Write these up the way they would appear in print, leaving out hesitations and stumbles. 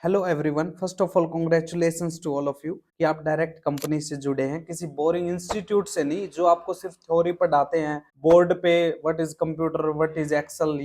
Hello everyone, first of all congratulations to all of you कि आप direct company से जुड़े हैं, किसी बोरिंग इंस्टीट्यूट से नहीं जो आपको सिर्फ थ्योरी पढ़ाते हैं बोर्ड पे। What is computer, what is Excel,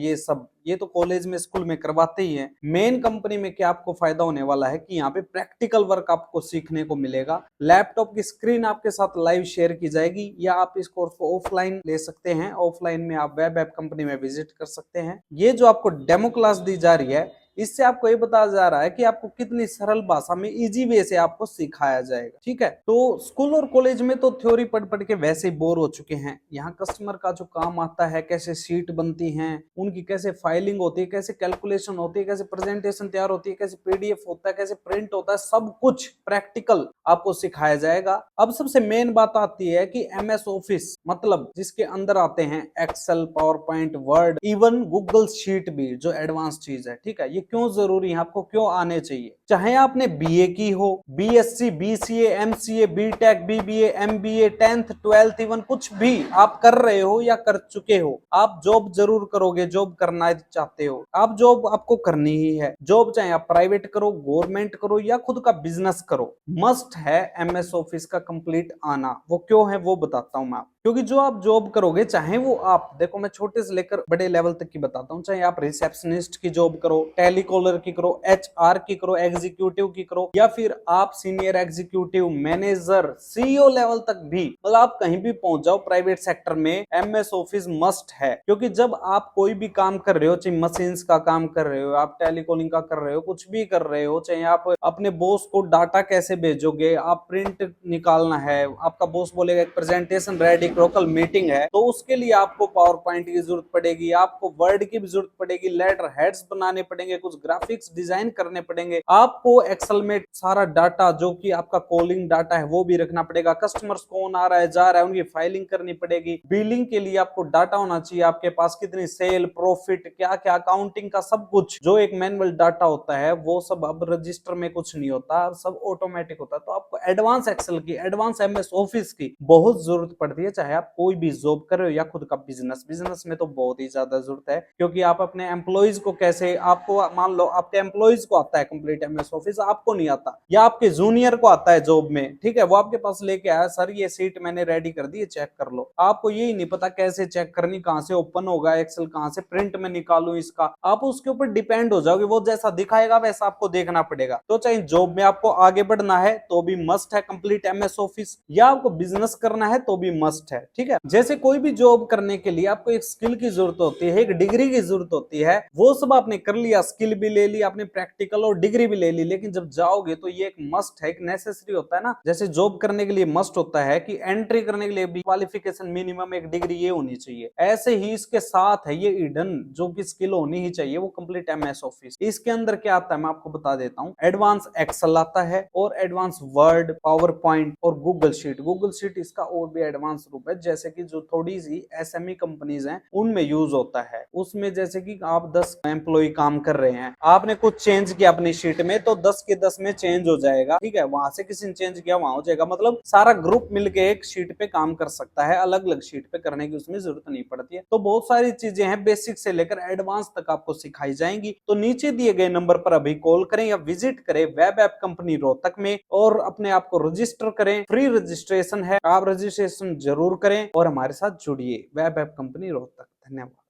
ये तो कॉलेज में स्कूल में करवाते ही हैं। मेन कंपनी में क्या आपको फायदा होने वाला है कि यहाँ पे प्रैक्टिकल वर्क आपको सीखने को मिलेगा। लैपटॉप की स्क्रीन आपके साथ लाइव शेयर की जाएगी, या आप इस कोर्स को ऑफलाइन ले सकते हैं। ऑफलाइन में आप वेब ऐप कंपनी में विजिट कर सकते हैं। ये जो आपको डेमो क्लास दी जा रही है, इससे आपको ये बताया जा रहा है कि आपको कितनी सरल भाषा में इजी वे से आपको सिखाया जाएगा। ठीक है, तो स्कूल और कॉलेज में तो थ्योरी पढ़ पढ़ के वैसे ही बोर हो चुके हैं। यहाँ कस्टमर का जो काम आता है, कैसे शीट बनती हैं, उनकी कैसे फाइलिंग होती है, कैसे कैलकुलेशन होती है, कैसे प्रेजेंटेशन तैयार होती है, कैसे पीडीएफ होता है, कैसे प्रिंट होता है, सब कुछ प्रैक्टिकल आपको सिखाया जाएगा। अब सबसे मेन बात आती है कि एमएस ऑफिस, मतलब जिसके अंदर आते हैं Excel, PowerPoint, Word, even Google sheet भी, जो एडवांस चीज है। ठीक है, ये क्यों जरूरी है, आपको क्यों आने चाहिए। चाहे आपने बीए की हो, BSc, BCA, MCA, BTech, BBA, MBA, 10th 12th, even कुछ भी आप कर रहे हो या कर चुके हो, आप जॉब जरूर करोगे। जॉब करना चाहते हो आप, जॉब आपको करनी ही है। जॉब चाहे आप प्राइवेट करो, गवर्नमेंट करो, या खुद का बिजनेस करो, मस्ट है एमएस ऑफिस का कंप्लीट आना। वो क्यों है वो बताता हूं मैं आपको। क्योंकि जो आप जॉब करोगे, चाहे वो आप देखो, मैं छोटे से लेकर बड़े लेवल तक की बताता हूँ। चाहे आप रिसेप्शनिस्ट की जॉब करो, टेलीकॉलर की करो, एचआर की करो, एग्जीक्यूटिव की करो, या फिर आप senior executive, manager, CEO level तक भी, मतलब आप कहीं भी पहुंच जाओ प्राइवेट सेक्टर में, एमएस ऑफिस मस्ट है। क्योंकि जब आप कोई भी काम कर रहे हो, चाहे मशीन का काम कर रहे हो, आप टेलीकॉलिंग का कर रहे हो, कुछ भी कर रहे हो, चाहे आप अपने बॉस को डाटा कैसे भेजोगे, आप प्रिंट निकालना है, आपका बॉस बोलेगा एक प्रेजेंटेशन रेडी करो, कल मीटिंग है, तो उसके लिए आपको पावर पॉइंट की जरूरत पड़ेगी, आपको वर्ड की भी जरूरत पड़ेगी, लेटर हेड्स बनाने पड़ेंगे, कुछ ग्राफिक्स डिजाइन करने पड़ेंगे, आपको एक्सेल में सारा डाटा जो कि आपका कॉलिंग डाटा है वो भी रखना पड़ेगा, कस्टमर्स कौन आ रहा है जा रहा है उनकी फाइलिंग करनी पड़ेगी, बिलिंग के लिए आपको डाटा होना चाहिए आपके पास, कितनी सेल, प्रॉफिट, क्या क्या, अकाउंटिंग का सब कुछ जो एक मैनुअल डाटा होता है वो सब अब रजिस्टर में कुछ नहीं होता, सब ऑटोमेटिक होता है। तो आपको एडवांस एक्सेल की, एडवांस एमएस ऑफिस की बहुत जरूरत पड़ती है, चाहे आप कोई भी जॉब कर रहे हो या खुद का बिजनेस में तो बहुत ही ज्यादा जरूरत है। क्योंकि आप अपने एम्प्लॉइज को कैसे, आपको मान लो आपके एम्प्लॉइज को आता है कंप्लीट एमएस ऑफिस, आपको नहीं आता, या आपके जूनियर को आता है जॉब में, ठीक है, वो आपके पास लेके आया, सर ये सीट मैंने रेडी कर दी है, चेक कर लो। आपको यही नहीं पता कैसे चेक करनी, कहां से ओपन होगा एक्सेल, कहां से प्रिंट में निकालू इसका, आप उसके ऊपर डिपेंड हो जाओगे, वो जैसा दिखाएगा वैसा आपको देखना पड़ेगा। तो चाहे जॉब में आपको आगे बढ़ना है तो भी मस्ट है कंप्लीट एमएस ऑफिस, या आपको बिजनेस करना है तो भी मस्ट है। ठीक है, जैसे कोई भी जॉब करने के लिए आपको एक स्किल की जरूरत होती है, एक डिग्री की जरूरत होती है, वो सब आपने कर लिया, स्किल भी ले ली आपने, प्रैक्टिकल और डिग्री भी ले ली, लेकिन जब जाओगे तो ये एक मस्ट है, एक नेसेसरी होता है ना। जैसे जॉब करने के लिए मस्ट होता है कि एंट्री करने के लिए भी क्वालिफिकेशन मिनिमम एक डिग्री ये होनी चाहिए, ऐसे ही इसके साथ है ये इडन जो की स्किल होनी ही चाहिए, वो कंप्लीट एमएस ऑफिस। इसके अंदर क्या आता है मैं आपको बता देता हूँ। एडवांस एक्सेल आता है, और एडवांस वर्ड, पावर पॉइंट और गूगल शीट। गूगल शीट इसका और भी एडवांस रूप है, जैसे कि जो थोड़ी सी एसएमई कंपनीज हैं उनमें यूज होता है। उसमें जैसे कि आप 10 एम्प्लॉय काम कर रहे हैं, आपने कुछ चेंज किया अपनी शीट में तो 10 के 10 में चेंज हो जाएगा। ठीक है, वहां से किसी ने चेंज किया वहां हो जाएगा, मतलब सारा ग्रुप मिलके एक शीट पे काम कर सकता है, अलग अलग शीट पे करने की उसमें जरूरत नहीं पड़ती है। तो बहुत सारी चीजें हैं, बेसिक से लेकर एडवांस तक आपको सिखाई जाएंगी। तो नीचे दिए गए नंबर पर अभी कॉल करें या विजिट करें वेब ऐप कंपनी रोहतक में, और अपने आप को रजिस्टर करें। फ्री रजिस्ट्रेशन है, आप रजिस्ट्रेशन जरूर करें और हमारे साथ जुड़िए। Web app company Rohtak. धन्यवाद।